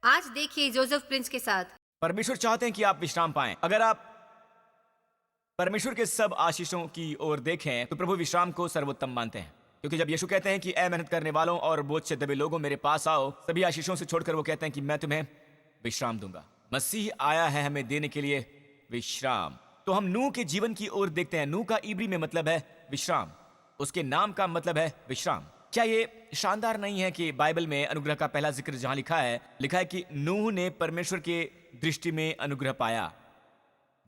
आज देखिए Joseph Prince के साथ। परमेश्वर चाहते हैं कि आप विश्राम पाएं। अगर आप परमेश्वर के सब आशीषों की ओर देखें तो प्रभु विश्राम को सर्वोत्तम मानते हैं, क्योंकि जब यीशु कहते हैं कि ऐ मेहनत करने वालों और बोझ से दबे लोगों मेरे पास आओ, सभी आशीषों से छोड़कर वो कहते हैं कि मैं तुम्हें विश्राम दूंगा। मसीह आया है हमें देने के लिए विश्राम। तो हम नूह के जीवन की ओर देखते हैं। नूह का इब्री में मतलब है विश्राम, उसके नाम का मतलब है विश्राम। क्या ये शानदार नहीं है कि बाइबल में अनुग्रह का पहला जिक्र जहां लिखा है कि नूह ने परमेश्वर के दृष्टि में अनुग्रह पाया,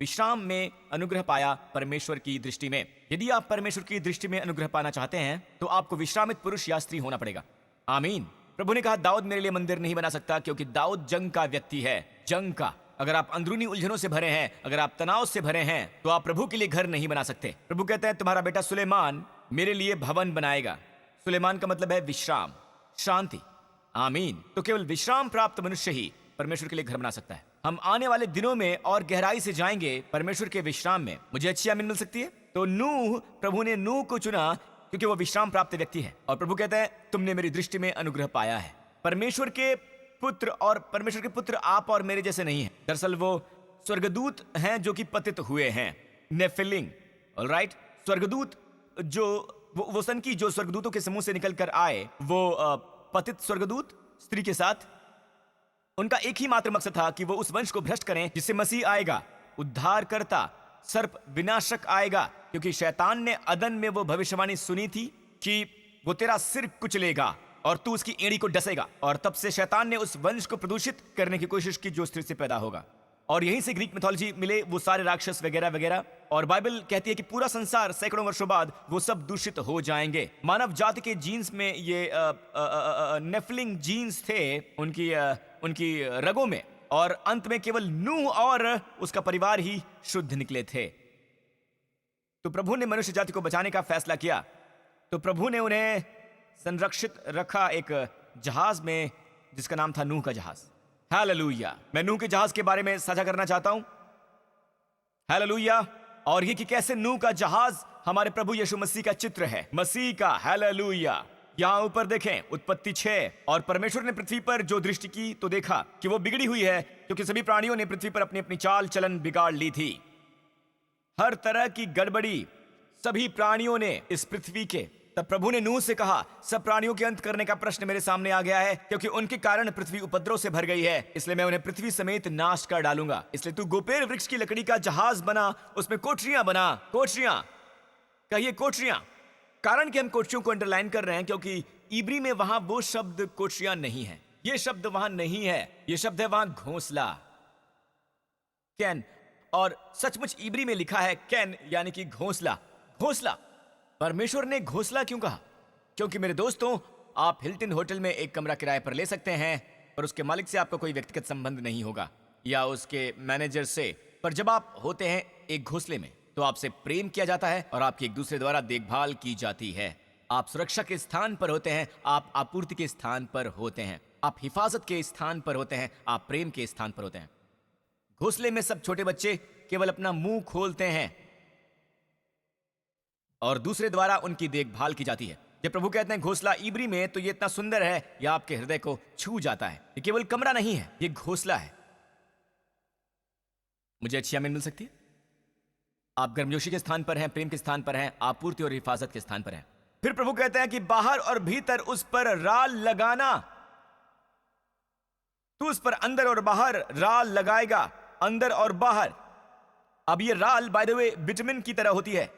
विश्राम में अनुग्रह पाया परमेश्वर की दृष्टि में। यदि आप परमेश्वर की दृष्टि में अनुग्रह पाना चाहते हैं तो आपको विश्रामित पुरुष या स्त्री होना पड़ेगा। आमीन। प्रभु ने कहा दाऊद मेरे लिए मंदिर नहीं बना सकता, क्योंकि दाऊद जंग का व्यक्ति है, जंग का। अगर आप अंदरूनी उलझनों से भरे हैं, अगर आप तनाव से भरे हैं, तो आप प्रभु के लिए घर नहीं बना सकते। प्रभु कहते हैं तुम्हारा बेटा सुलेमान मेरे लिए भवन बनाएगा। सुलेमान का मतलब है विश्राम, शांति। आमीन। तो केवल विश्राम प्राप्त मनुष्य ही परमेश्वर के लिए घर बना सकता है। हम आने वाले दिनों में और गहराई से जाएंगे परमेश्वर के विश्राम में। मुझे अच्छी आमीन मिल सकती है। तो नूह, प्रभु ने नूह को चुना क्योंकि वो विश्राम प्राप्त व्यक्ति है। और प्रभु कहते हैं तुमने मेरी दृष्टि में अनुग्रह पाया है। परमेश्वर के पुत्र, और परमेश्वर के पुत्र आप और मेरे जैसे नहीं है। दरअसल वो स्वर्गदूत हैं जो कि पतित हुए हैं, नेफिलिंग। ऑलराइट, स्वर्गदूत जो वो सन की जो स्वर्गदूतों के समूह से निकल कर आए, वो पतित स्वर्गदूत स्त्री के साथ, उनका एक ही मात्र मकसद था कि वो उस वंश को भ्रष्ट करें जिससे मसीह आएगा, उद्धारकर्ता, सर्प विनाशक आएगा। क्योंकि शैतान ने अदन में वो भविष्यवाणी सुनी थी कि वो तेरा सिर कुचलेगा और तू उसकी एड़ी को डसेगा। और तब से शैतान ने उस वंश को प्रदूषित करने की कोशिश की जो स्त्री से पैदा होगा। और यहीं से ग्रीक मिथोलॉजी मिले वो सारे राक्षस वगैरह वगैरह। और बाइबल कहती है कि पूरा संसार सैकड़ों वर्षों बाद वो सब दूषित हो जाएंगे। मानव जाति के जीन्स में ये नेफलिंग जीन्स थे, उनकी रगों में। और अंत में केवल नूह और उसका परिवार ही शुद्ध निकले थे। तो प्रभु ने मनुष्य जाति को बचाने का फैसला किया। तो प्रभु ने उन्हें संरक्षित रखा एक जहाज में जिसका नाम था नूह का जहाज। हालेलुया। मैं नूह के जहाज के बारे में साझा करना चाहता हूं। हालेलुया। और ये कि कैसे नूह का जहाज हमारे प्रभु यीशु मसीह का चित्र है, मसीह का। हालेलुया। यहां ऊपर देखें उत्पत्ति 6। और परमेश्वर ने पृथ्वी पर जो दृष्टि की तो देखा कि वो बिगड़ी हुई है, क्योंकि सभी प्राणियों ने पृथ्वी पर अपनी अपनी चाल चलन बिगाड़ ली थी। हर तरह की गड़बड़ी सभी प्राणियों ने इस पृथ्वी के। तब प्रभु ने नूह से कहा सब प्राणियों के अंत करने का प्रश्न मेरे सामने आ गया है, क्योंकि उनके कारण पृथ्वी उपद्रव से भर गई है। इसलिए मैं उन्हें पृथ्वी समेत नाश कर डालूंगा। इसलिए तू गोपेर वृक्ष की लकड़ी का जहाज बना, उसमें कोठरियां बना। कोठरियां, कहिए कोठरियां। कारण कि हम कोठरियों को अंडरलाइन कर रहे हैं क्योंकि इब्री में वहां वो शब्द कोठरियां नहीं है। ये शब्द वहां नहीं है। ये शब्द है वहां घोंसला, कैन। और सचमुच इब्री में लिखा है कैन, यानी कि घोंसला। घोंसला। परमेश्वर ने घोंसला क्यों कहा? क्योंकि मेरे दोस्तों, आप हिल्टन होटल में एक कमरा किराए पर ले सकते हैं और उसके मालिक से आपका कोई व्यक्तिगत संबंध नहीं होगा या उसके मैनेजर से। पर जब आप होते हैं एक घोंसले में तो आपसे प्रेम किया जाता है और आपकी एक दूसरे द्वारा देखभाल की जाती है। आप सुरक्षा के स्थान पर होते हैं, आप आपूर्ति के स्थान पर होते हैं, आप हिफाजत के स्थान पर होते हैं, आप प्रेम के स्थान पर होते हैं। घोंसले में सब छोटे बच्चे केवल अपना मुंह खोलते हैं और दूसरे द्वारा उनकी देखभाल की जाती है। जब प्रभु कहते हैं घोंसला इब्री में, तो ये इतना सुंदर है, यह आपके हृदय को छू जाता है। ये केवल कमरा नहीं है, ये घोंसला है। मुझे अच्छी आमीन मिल सकती है। आप गर्मजोशी के स्थान पर हैं, प्रेम के स्थान पर हैं, आपूर्ति और हिफाजत के स्थान पर हैं। फिर प्रभु कहते हैं कि बाहर और भीतर उस पर राल लगाना। तू उस पर अंदर और बाहर राल लगाएगा, अंदर और बाहर। अब ये राल बाय द वे विटामिन की तरह होती है,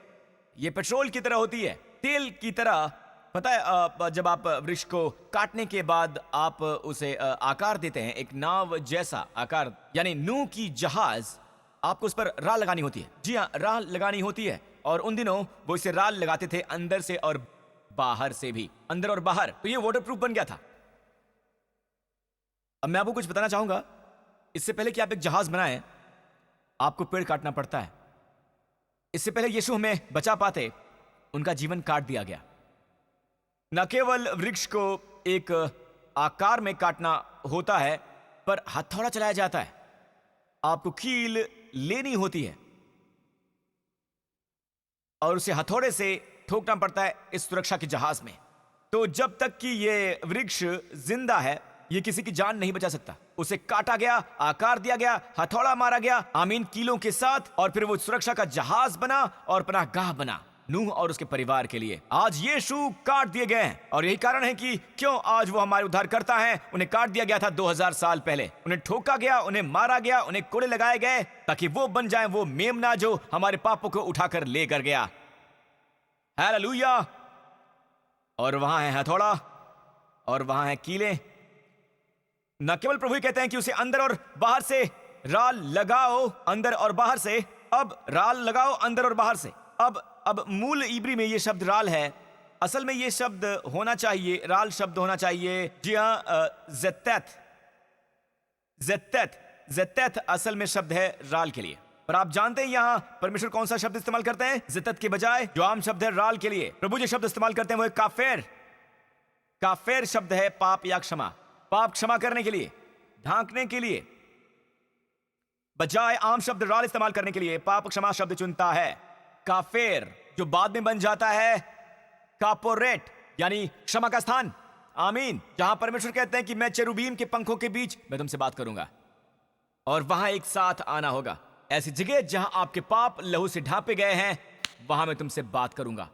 ये पेट्रोल की तरह होती है, तेल की तरह। पता है जब आप वृक्ष को काटने के बाद आप उसे आकार देते हैं, एक नाव जैसा आकार, यानी नूह की जहाज, आपको उस पर राल लगानी होती है। जी हाँ, राल लगानी होती है। और उन दिनों वो इसे राल लगाते थे अंदर से और बाहर से भी, अंदर और बाहर। तो ये वाटरप्रूफ बन गया था। अब मैं आपको कुछ बताना चाहूंगा। इससे पहले कि आप एक जहाज बनाएं, आपको पेड़ काटना पड़ता है। इससे पहले यीशु हमें बचा पाते, उनका जीवन काट दिया गया। न केवल वृक्ष को एक आकार में काटना होता है, पर हथौड़ा चलाया जाता है। आपको कील लेनी होती है और उसे हथौड़े से ठोकना पड़ता है इस सुरक्षा के जहाज में। तो जब तक कि ये वृक्ष जिंदा है, ये किसी की जान नहीं बचा सकता। उसे काटा गया, आकार दिया गया, हथौड़ा मारा गया, आमीन, कीलों के साथ, और फिर वो सुरक्षा का जहाज बना और पनाहगाह बना नूह और उसके परिवार के लिए। आज यीशु काट दिए गए हैं, और यही कारण है कि क्यों आज वो हमारे उद्धार करता है। उन्हें काट दिया गया था 2000 साल पहले, उन्हें ठोका गया, उन्हें मारा गया, उन्हें कोड़े लगाए गए, ताकि वो बन जाए वो मेमना जो हमारे पापों को उठाकर लेकर गया। हालेलुया। और वहां है हथौड़ा और वहां है कीले। न केवल प्रभु ही कहते हैं कि उसे अंदर और बाहर से राल लगाओ, अंदर और बाहर से। अब राल लगाओ अंदर और बाहर से। अब मूल इब्री में ये शब्द राल है। असल में ये शब्द होना चाहिए, राल शब्द होना चाहिए, जी हाँ, ज़ेतैत। ज़ेतैत असल में शब्द है राल के लिए। पर आप जानते हैं यहां परमेश्वर कौन सा शब्द इस्तेमाल करते हैं ज़ेतैत के बजाय? जो आम शब्द है राल के लिए, प्रभु जो शब्द इस्तेमाल करते हैं वो है काफेर। काफेर शब्द है पाप या क्षमा, पाप क्षमा करने के लिए, ढांकने के लिए, बजाय आम शब्द राल इस्तेमाल करने के लिए पाप क्षमा शब्द चुनता है काफेर, जो बाद में बन जाता है कापोरेट, यानी क्षमा का स्थान। आमीन। जहां परमेश्वर कहते हैं कि मैं चेरुबीम के पंखों के बीच मैं तुमसे बात करूंगा, और वहां एक साथ आना होगा। ऐसी जगह जहां आपके पाप लहू से ढांपे गए हैं, वहां मैं तुमसे बात करूंगा।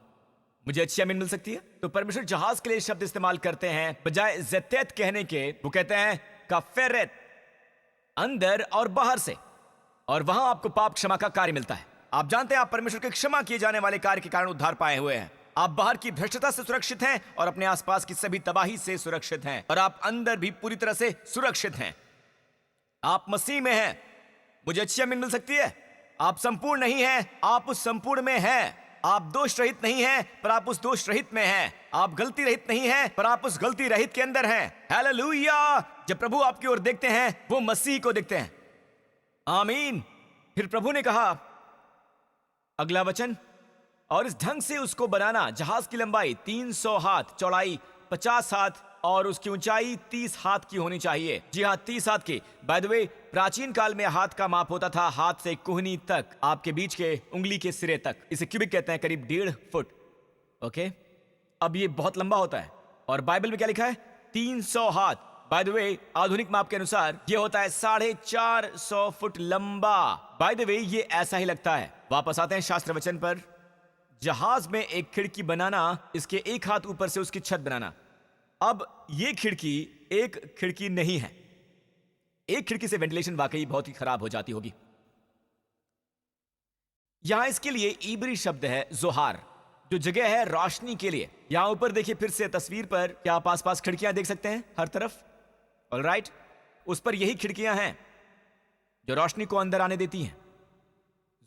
मुझे अच्छी आमीन मिल सकती है। तो परमेश्वर जहाज के लिए शब्द इस्तेमाल करते हैं, बजाय ज़ेतैत कहने के वो कहते हैं काफेरेत, अंदर और बाहर से, और वहां आपको पाप क्षमा का कार्य मिलता है। आप जानते हैं आप परमेश्वर के क्षमा किए जाने वाले कार्य के कारण उद्धार पाए हुए हैं। आप बाहर की भ्रष्टता से सुरक्षित हैं और अपने आसपास की सभी तबाही से सुरक्षित हैं, और आप अंदर भी पूरी तरह से सुरक्षित हैं। आप मसीह में हैं। मुझे अच्छी आमीन मिल सकती है। आप संपूर्ण नहीं हैं, आप उस संपूर्ण में हैं। आप दोष रहित नहीं हैं, पर आप उस दोष रहित में हैं। आप गलती रहित नहीं हैं, पर आप उस गलती रहित के अंदर हैं। हालेलुया। जब प्रभु आपकी ओर देखते हैं, वो मसीह को देखते हैं। आमीन। फिर प्रभु ने कहा, अगला वचन, और इस ढंग से उसको बनाना, जहाज की लंबाई 300 हाथ, चौड़ाई 50 हाथ और उसकी ऊंचाई 30 हाथ की होनी चाहिए। जी हाँ, 30 हाथ की। बाय द वे, प्राचीन काल में हाथ का माप होता था हाथ से कुहनी तक, आपके बीच के उंगली के सिरे तक। इसे क्यूबिक कहते हैं, करीब 1.5 फुट। ओके, अब ये बहुत लंबा होता है, और बाइबल में क्या लिखा है? 300 हाथ। बाय द वे, आधुनिक माप के अनुसार ये होता है 450 फुट लंबा। बाय द वे, ये ऐसा ही लगता है। वापस आते हैं शास्त्र वचन पर। जहाज में एक खिड़की बनाना, इसके एक हाथ ऊपर से उसकी छत बनाना। अब ये खिड़की एक खिड़की नहीं है। एक खिड़की से वेंटिलेशन वाकई बहुत ही खराब हो जाती होगी। यहां इसके लिए इब्री शब्द है जोहार, जो जगह है रोशनी के लिए। यहां ऊपर देखिए फिर से तस्वीर पर, क्या आप आसपास खिड़कियां देख सकते हैं हर तरफ? ऑलराइट, उस पर यही खिड़कियां हैं जो रोशनी को अंदर आने देती हैं,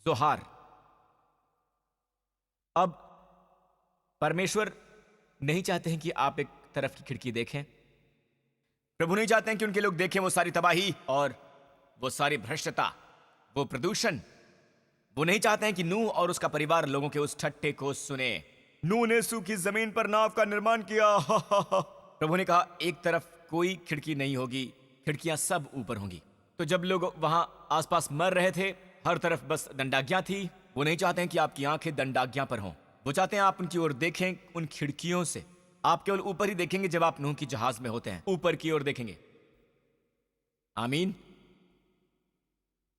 जोहार। अब परमेश्वर नहीं चाहते हैं कि आप एक तरफ की खिड़की देखें। प्रभु नहीं चाहते हैं कि उनके लोग देखें वो सारी तबाही और वो सारी भ्रष्टता, वो प्रदूषण। वो नहीं चाहते हैं कि नूह और उसका परिवार लोगों के उस ठट्ठे को सुने। नूह ने सूखी जमीन पर नाव का निर्माण किया। प्रभु ने कहा एक तरफ कोई खिड़की नहीं होगी, खिड़कियां सब ऊपर होंगी। तो जब लोग वहां आसपास मर रहे थे, हर तरफ बस दंडाज्ञा थी। वो नहीं चाहते हैं कि आपकी आंखें दंडाज्ञा पर हों। वो चाहते हैं आप उनकी ओर देखें, उन खिड़कियों से। आप केवल ऊपर ही देखेंगे जब आप नूह की जहाज में होते हैं, ऊपर की ओर देखेंगे। आमीन।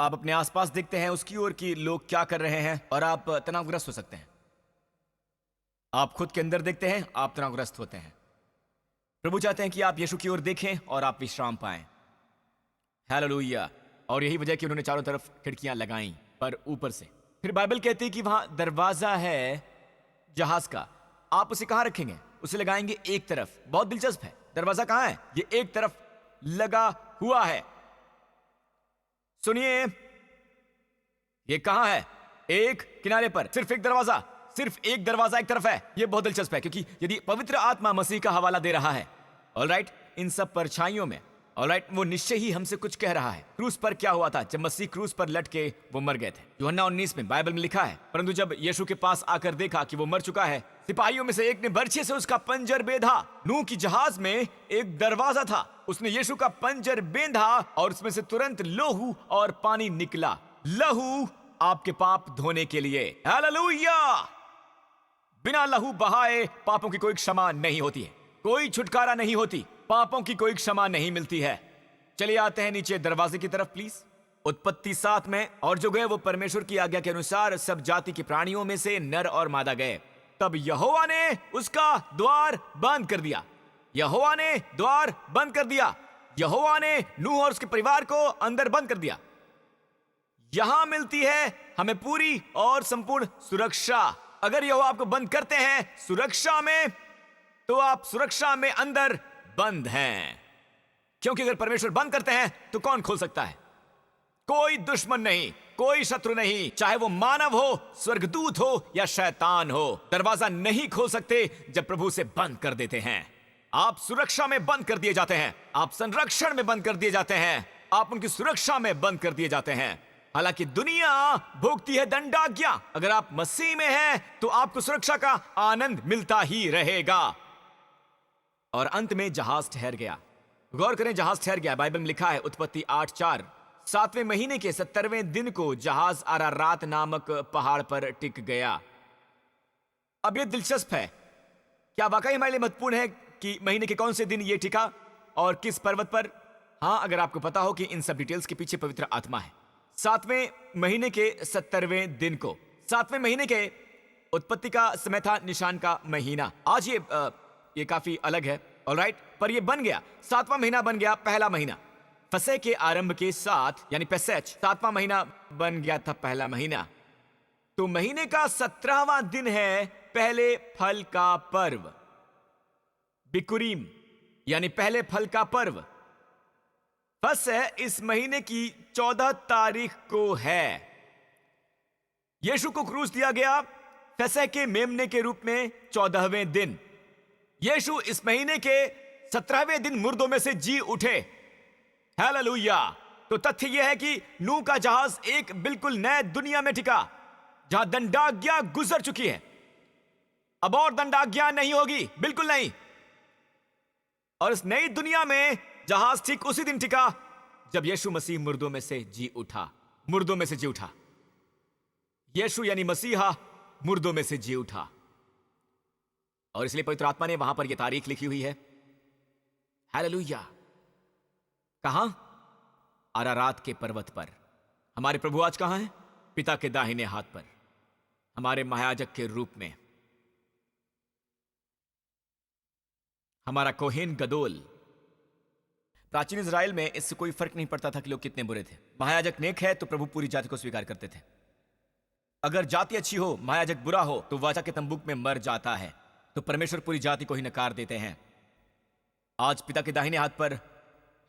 आप अपने आसपास देखते हैं उसकी ओर कि लोग क्या कर रहे हैं, और आप तनावग्रस्त हो सकते हैं। आप खुद के अंदर देखते हैं, आप तनावग्रस्त होते हैं। प्रभु चाहते हैं कि आप यीशु की ओर देखें और आप विश्राम पाएं। हालेलुया। और यही वजह कि उन्होंने चारों तरफ खिड़कियां लगाई, पर ऊपर से। फिर बाइबल कहती है कि वहां दरवाजा है जहाज का। आप उसे कहां रखेंगे? उसे लगाएंगे एक तरफ। बहुत दिलचस्प है। दरवाजा कहां है? ये एक तरफ लगा हुआ है। सुनिए, ये कहां है? एक किनारे पर सिर्फ एक दरवाजा, सिर्फ एक दरवाजा एक तरफ है। ये बहुत दिलचस्प है, क्योंकि यदि पवित्र आत्मा मसीह का हवाला दे रहा है, ऑलराइट, इन सब परछाइयों में, ऑलराइट, वो निश्चय ही हमसे कुछ कह रहा है। क्रूस पर क्या हुआ था? जब मसीह क्रूस पर लटके वो मर गए थे। यूहन्ना 19 में बाइबल में लिखा है, परंतु जब यीशु के पास आकर देखा कि वो मर चुका है, सिपाहियों में से एक ने बर्छे से उसका पंजर बेधा। नूह की जहाज में एक दरवाजा था, उसने यीशु का पंजर बेंधा और उसमें से तुरंत लहू और पानी निकला। लहू आपके पाप धोने के लिए। हालेलुया। बिना लहू बहाए पापों की कोई क्षमा नहीं होती है, कोई छुटकारा नहीं होती। पापों की कोई क्षमा नहीं मिलती है। चलिए आते हैं नीचे दरवाजे की तरफ प्लीज। उत्पत्ति 7 में, और जो गए वो परमेश्वर की आज्ञा के अनुसार सब जाति के प्राणियों में से नर और मादा गए। तब यहोवा ने उसका द्वार बंद कर दिया। यहोवा ने द्वार बंद कर दिया। यहोवा ने नूह और उसके परिवार को अंदर बंद कर दिया। यहां मिलती है हमें पूरी और संपूर्ण सुरक्षा। अगर यहोवा आपको बंद करते हैं सुरक्षा में, तो आप सुरक्षा में अंदर बंद हैं। क्योंकि अगर परमेश्वर बंद करते हैं तो कौन खोल सकता है? कोई दुश्मन नहीं, कोई शत्रु नहीं, चाहे वो मानव हो, स्वर्गदूत हो या शैतान हो, दरवाजा नहीं खोल सकते जब प्रभु से बंद कर देते हैं। आप सुरक्षा में बंद कर दिए जाते हैं, आप संरक्षण में बंद कर दिए जाते हैं, आप उनकी सुरक्षा में बंद कर दिए जाते हैं। हालांकि दुनिया भोगती है दंडाज्ञा, अगर आप मसीह में हैं तो आपको सुरक्षा का आनंद मिलता ही रहेगा। और अंत में जहाज ठहर गया। गौर करें, जहाज ठहर गया। बाइबल में लिखा है उत्पत्ति 8:4, 7वें महीने के 70वें दिन को जहाज अरारात नामक पहाड़ पर टिक गया। अब यह दिलचस्प है, क्या वाकई हमारे लिए महत्वपूर्ण है कि महीने के कौन से दिन यह टिका और किस पर्वत पर? हां, अगर आपको पता हो कि इन सब डिटेल्स के पीछे पवित्र आत्मा है। 7वें महीने के 70वें दिन को, 7वें महीने के उत्पत्ति का समय था निशान का महीना। आज ये काफी अलग है, ऑलराइट, पर ये बन गया। 7वां महीना बन गया पहला महीना। फसह के आरंभ के साथ, यानी पेसेच, 7वां महीना बन गया था पहला महीना। तो महीने का 17वां दिन है पहले फल का पर्व, बिकुरीम, यानी पहले फल का पर्व। फसह इस महीने की 14 तारीख को है। यीशु को क्रूस दिया गया फसह के मेमने के रूप में 14वें दिन। यीशु इस महीने के 17वें दिन मुर्दों में से जी उठे। हालेलुया। तो तथ्य यह है कि नूह का जहाज एक बिल्कुल नए दुनिया में टिका, जहां दंडाज्ञा गुजर चुकी है। अब और दंडाज्ञा नहीं होगी, बिल्कुल नहीं। और इस नई दुनिया में जहाज ठीक उसी दिन टिका जब यीशु मसीह मुर्दों में से जी उठा। मुर्दों में से जी उठा। यीशु यानी मसीहा मुर्दों में से जी उठा। और इसलिए पवित्र आत्मा ने वहां पर यह तारीख लिखी हुई है। हालेलुया। कहां? अरारात के पर्वत पर। हमारे प्रभु आज कहां हैं? पिता के दाहिने हाथ पर, हमारे महायाजक के रूप में। हमारा कोहेन गदोल। प्राचीन इजराइल में इससे कोई फर्क नहीं पड़ता था कि लोग कितने बुरे थे। महायाजक नेक है तो प्रभु पूरी जाति को स्वीकार करते थे। अगर जाति अच्छी हो, महायाजक बुरा हो, तो वाचा के तंबूक में मर जाता है। तो परमेश्वर पूरी जाति को ही नकार देते हैं। आज पिता के दाहिने हाथ पर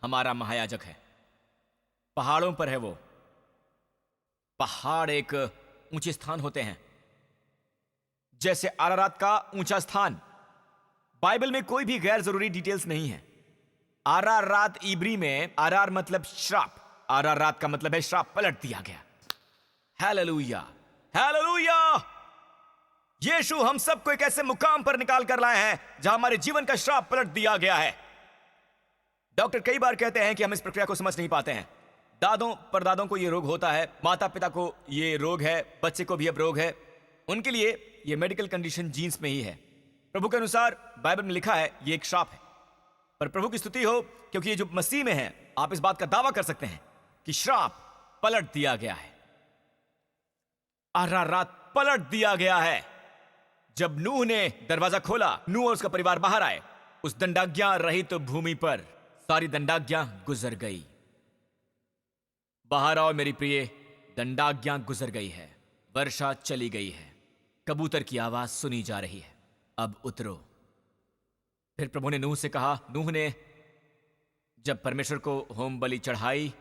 हमारा महायाजक है। पहाड़ों पर है वो। पहाड़ एक ऊंचे स्थान होते हैं, जैसे अरारात का ऊंचा स्थान। बाइबल में कोई भी गैर जरूरी डिटेल्स नहीं है। अरारात इब्री में अरार मतलब श्राप, अरारात का मतलब है श्राप, पलट दिया गया। Hallelujah, hallelujah. यीशु हम सबको एक ऐसे मुकाम पर निकाल कर लाए हैं जहां हमारे जीवन का श्राप पलट दिया गया है। डॉक्टर कई बार कहते हैं कि हम इस प्रक्रिया को समझ नहीं पाते हैं। दादों परदादों को यह रोग होता है, माता पिता को यह रोग है, बच्चे को भी अब रोग है। उनके लिए यह मेडिकल कंडीशन जीन्स में ही है। प्रभु के अनुसार बाइबल में लिखा है यह एक श्राप है। पर प्रभु की स्तुति हो, क्योंकि ये जो मसीह में है, आप इस बात का दावा कर सकते हैं कि श्राप पलट दिया गया है। अरारात पलट दिया गया है। जब नूह ने दरवाजा खोला, नूह और उसका परिवार बाहर आए, उस दंडाज्ञा रहित तो भूमि पर सारी दंडाज्ञा गुजर गई। बाहर आओ मेरी प्रिय, दंडाज्ञा गुजर गई है। वर्षा चली गई है। कबूतर की आवाज सुनी जा रही है। अब उतरो। फिर प्रभु ने नूह से कहा। नूह ने जब परमेश्वर को होम बलि चढ़ाई,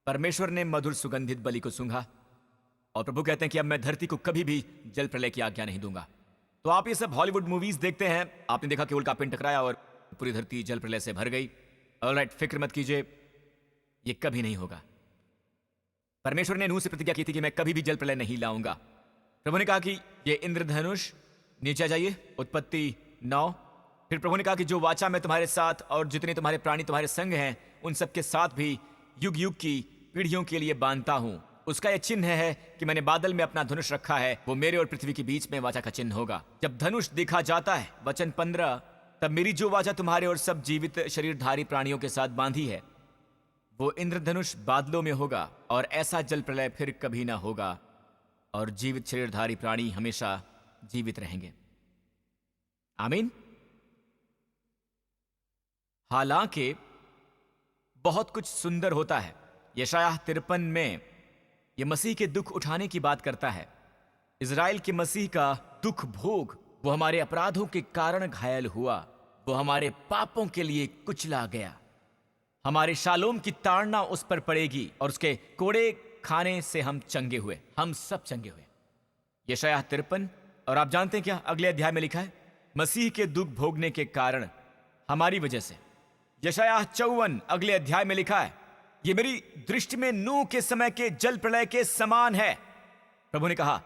परमेश्वर ने मधुर सुगंधित बलि को सूंघा। और प्रभु कहते हैं कि अब मैं धरती को कभी भी जल प्रलय की आज्ञा नहीं दूंगा। तो आप ये सब हॉलीवुड मूवीज देखते हैं, आपने देखा कि उल्का पिंड टकराया और पूरी धरती जल प्रलय से भर गई। ऑलराइट, फिक्र मत कीजिए, ये कभी नहीं होगा। परमेश्वर ने नूह से प्रतिज्ञा की थी कि मैं कभी भी जल प्रलय नहीं लाऊंगा। प्रभु ने कहा कि ये इंद्रधनुष, नीचे जाइए, उत्पत्ति 9। फिर प्रभु ने कहा कि जो वाचा मैं तुम्हारे साथ और जितने तुम्हारे प्राणी तुम्हारे संग हैं, उन सबके साथ भी युग युग की पीढ़ियों के लिए बांधता हूं। उसका यह चिन्ह है कि मैंने बादल में अपना धनुष रखा है, वो मेरे और पृथ्वी के बीच में वाचा का चिन्ह होगा। जब धनुष देखा जाता है, वचन 15, तब मेरी जो वाचा तुम्हारे और सब जीवित शरीरधारी प्राणियों के साथ बांधी है, वो इंद्रधनुष बादलों में होगा, और ऐसा जल प्रलय फिर कभी ना होगा, और जीवित शरीरधारी प्राणी हमेशा जीवित रहेंगे। आमीन। हालांकि बहुत कुछ सुंदर होता है। यशायाह 53 में यह मसीह के दुख उठाने की बात करता है। इज़राइल के मसीह का दुख भोग, वो हमारे अपराधों के कारण घायल हुआ, वो हमारे पापों के लिए कुचला गया। हमारे शालोम की ताड़ना उस पर पड़ेगी, और उसके कोड़े खाने से हम चंगे हुए, हम सब चंगे हुए। यशायाह 53। और आप जानते हैं क्या अगले अध्याय में लिखा है? मसीह के दुख भोगने के कारण हमारी वजह से। यशायाह 54 अगले अध्याय में लिखा है, ये मेरी दृष्टि में नूह के समय के जल प्रलय के समान है। प्रभु ने कहा,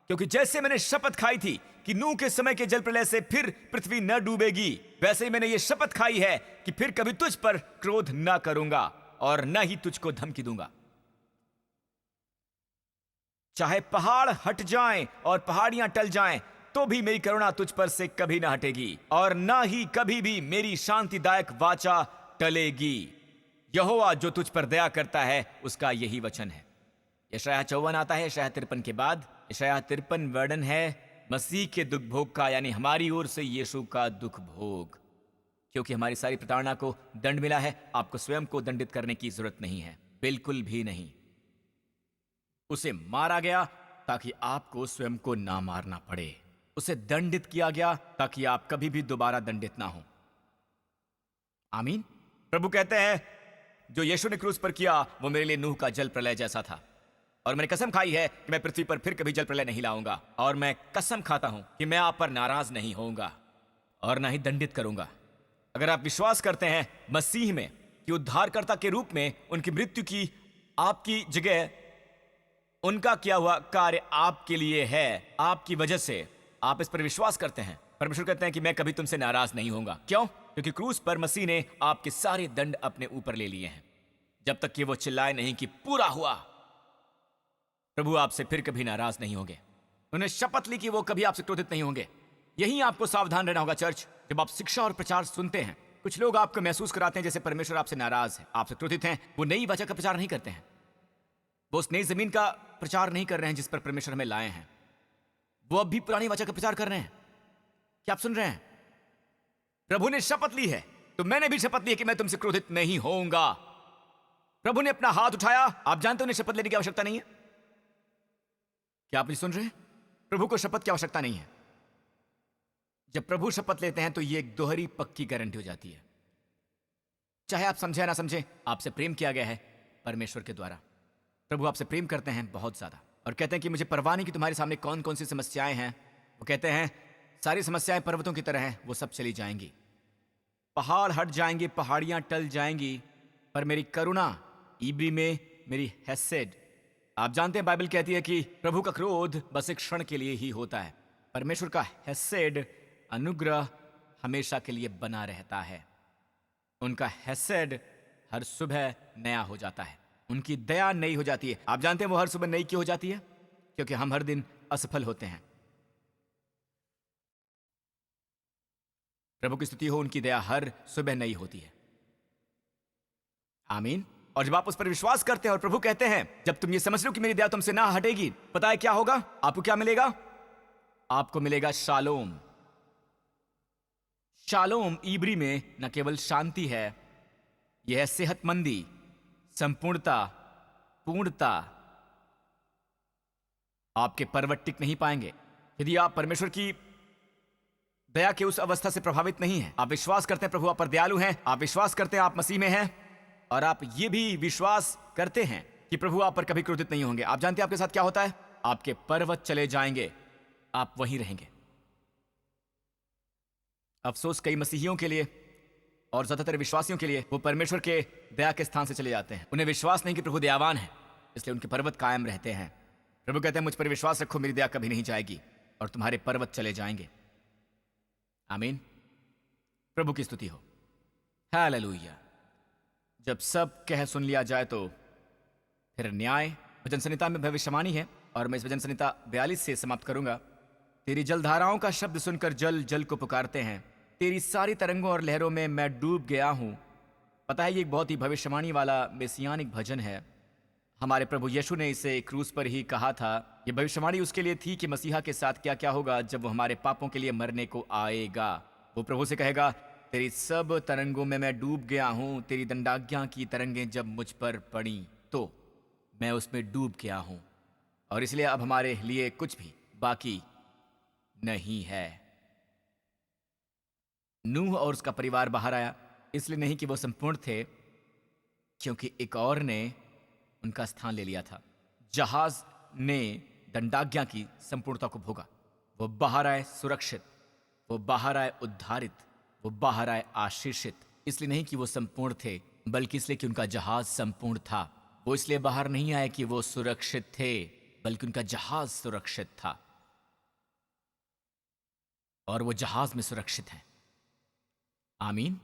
क्योंकि जैसे मैंने शपथ खाई थी कि नूह के समय के जल प्रलय से फिर पृथ्वी न डूबेगी, वैसे ही मैंने ये शपथ खाई है कि फिर कभी तुझ पर क्रोध न करूंगा और न ही तुझको धमकी दूंगा। चाहे पहाड़ हट जाएं और पहाड़ियां टल जाएं, तो भी मेरी करुणा तुझ पर से कभी ना हटेगी, और ना ही कभी भी मेरी शांतिदायक वाचा टलेगी। यहोवा जो तुझ पर दया करता है, उसका यही वचन है। यशायाह 54 आता है यशायाह 53 के बाद। यशायाह 53 वर्णन है मसीह के दुख भोग का, यानी हमारी ओर से यीशु का दुख भोग। क्योंकि हमारी सारी प्रताड़ना को दंड मिला है, आपको स्वयं को दंडित करने की जरूरत नहीं है, बिल्कुल भी नहीं। उसे मारा गया ताकि आपको स्वयं को ना मारना पड़े। उसे दंडित किया गया ताकि आप कभी भी दोबारा दंडित ना हो। आमीन। प्रभु कहते हैं, जो यीशु ने क्रूस पर किया वो मेरे लिए नूह का जल प्रलय जैसा था, और मैंने कसम खाई है कि मैं पृथ्वी पर फिर कभी जल प्रलय नहीं लाऊंगा, और मैं कसम खाता हूं कि मैं आप पर नाराज नहीं होऊंगा और ना ही दंडित करूंगा। अगर आप विश्वास करते हैं मसीह में कि उद्धारकर्ता के रूप में उनकी मृत्यु की आपकी जगह उनका किया हुआ कार्य आपके लिए है, आपकी वजह से आप इस पर विश्वास करते हैं, परमेश्वर कहते हैं कि मैं कभी तुमसे नाराज नहीं होऊंगा। क्यों? क्योंकि क्रूस पर मसीह ने आपके सारे दंड अपने ऊपर ले लिए हैं, जब तक कि वो चिल्लाए नहीं कि पूरा हुआ। प्रभु आपसे फिर कभी नाराज नहीं होंगे। उन्हें शपथ ली कि वो कभी आपसे क्रोधित नहीं होंगे। यही आपको सावधान रहना होगा चर्च। जब आप शिक्षा और प्रचार सुनते हैं, कुछ लोग आपको महसूस कराते हैं जैसे परमेश्वर आपसे नाराज है, आपसे क्रोधित हैं। वो नई वाचा का प्रचार नहीं करते हैं, वो उस नई जमीन का प्रचार नहीं कर रहे हैं जिस पर परमेश्वर हमें लाए हैं। वो अब भी पुरानी वाचा का प्रचार कर रहे हैं। क्या आप सुन रहे हैं? प्रभु ने शपथ ली है, तो मैंने भी शपथ ली है कि मैं तुमसे क्रोधित नहीं होऊंगा। प्रभु ने अपना हाथ उठाया। आप जानते हो उन्हें शपथ लेने की आवश्यकता नहीं है। क्या आप नहीं सुन रहे हैं? प्रभु को शपथ की आवश्यकता नहीं है। जब प्रभु शपथ लेते हैं तो ये एक दोहरी पक्की गारंटी हो जाती है। चाहे आप समझे ना समझे, आपसे प्रेम किया गया है परमेश्वर के द्वारा। प्रभु आपसे प्रेम करते हैं बहुत ज्यादा, और कहते हैं कि मुझे परवाह नहीं कि तुम्हारे सामने कौन कौन सी समस्याएं हैं। वो कहते हैं सारी समस्याएं पर्वतों की तरह हैं, वो सब चली जाएंगी। पहाड़ हट जाएंगे, पहाड़ियां टल जाएंगी, पर मेरी करुणा, इब्री में मेरी हेसेड। आप जानते हैं बाइबल कहती है कि प्रभु का क्रोध बस एक क्षण के लिए ही होता है। परमेश्वर का हेसेड, अनुग्रह हमेशा के लिए बना रहता है। उनका हेसेड हर सुबह नया हो जाता है, उनकी दया नई हो जाती है। आप जानते हैं वो हर सुबह नई क्यों हो जाती है? क्योंकि हम हर दिन असफल होते हैं। प्रभु की स्तुति हो, उनकी दया हर सुबह नई होती है। आमीन। और जब आप उस पर विश्वास करते हैं और प्रभु कहते हैं, जब तुम ये समझ लो कि मेरी दया तुमसे ना हटेगी, पता है क्या होगा? आपको क्या मिलेगा? आपको मिलेगा शालोम। शालोम इब्री में न केवल शांति है, यह है सेहतमंदी, संपूर्णता, पूर्णता। आपके पर्वत टिक नहीं पाएंगे यदि आप परमेश्वर की दया के उस अवस्था से प्रभावित नहीं हैं। आप विश्वास करते हैं प्रभु आप पर दयालु हैं, आप विश्वास करते हैं आप मसीह में हैं, और आप ये भी विश्वास करते हैं कि प्रभु आप पर कभी क्रोधित नहीं होंगे। आप जानते हैं आपके साथ क्या होता है? आपके पर्वत चले जाएंगे, आप वहीं रहेंगे। अफसोस कई मसीहियों के लिए और ज्यादातर विश्वासियों के लिए, वो परमेश्वर के दया के स्थान से चले जाते हैं। उन्हें विश्वास नहीं कि प्रभु दयावान है, इसलिए उनके पर्वत कायम रहते हैं। प्रभु कहते हैं मुझ पर विश्वास रखो, मेरी दया कभी नहीं जाएगी और तुम्हारे पर्वत चले जाएंगे। आमीन। प्रभु की स्तुति हो। हालेलुया। जब सब कह सुन लिया जाए तो फिर न्याय। भजन संहिता में भविष्यवाणी है, और मैं इस भजन संहिता 42 से समाप्त करूंगा। तेरी जलधाराओं का शब्द सुनकर जल जल को पुकारते हैं, तेरी सारी तरंगों और लहरों में मैं डूब गया हूं। पता है, ये एक बहुत ही भविष्यवाणी वाला मेसियानिक भजन है। हमारे प्रभु यीशु ने इसे क्रूस पर ही कहा था। ये भविष्यवाणी उसके लिए थी कि मसीहा के साथ क्या क्या होगा जब वो हमारे पापों के लिए मरने को आएगा। वो प्रभु से कहेगा, तेरी सब तरंगों में मैं डूब गया हूं। तेरी दंडाज्ञा की तरंगें जब मुझ पर पड़ी तो मैं उसमें डूब गया हूं, और इसलिए अब हमारे लिए कुछ भी बाकी नहीं है। नूह और उसका परिवार बाहर आया, इसलिए नहीं कि वो संपूर्ण थे, क्योंकि एक और ने उनका स्थान ले लिया था। जहाज ने दंडाज्ञा की संपूर्णता को भोगा। वो बाहर आए सुरक्षित, वो बाहर आए उद्धारित, वो बाहर आए आशीषित। इसलिए नहीं कि वो संपूर्ण थे, बल्कि इसलिए कि उनका जहाज संपूर्ण था। वो इसलिए बाहर नहीं आए कि वो सुरक्षित थे, बल्कि उनका जहाज सुरक्षित था, और वो जहाज में सुरक्षित है। आमीन।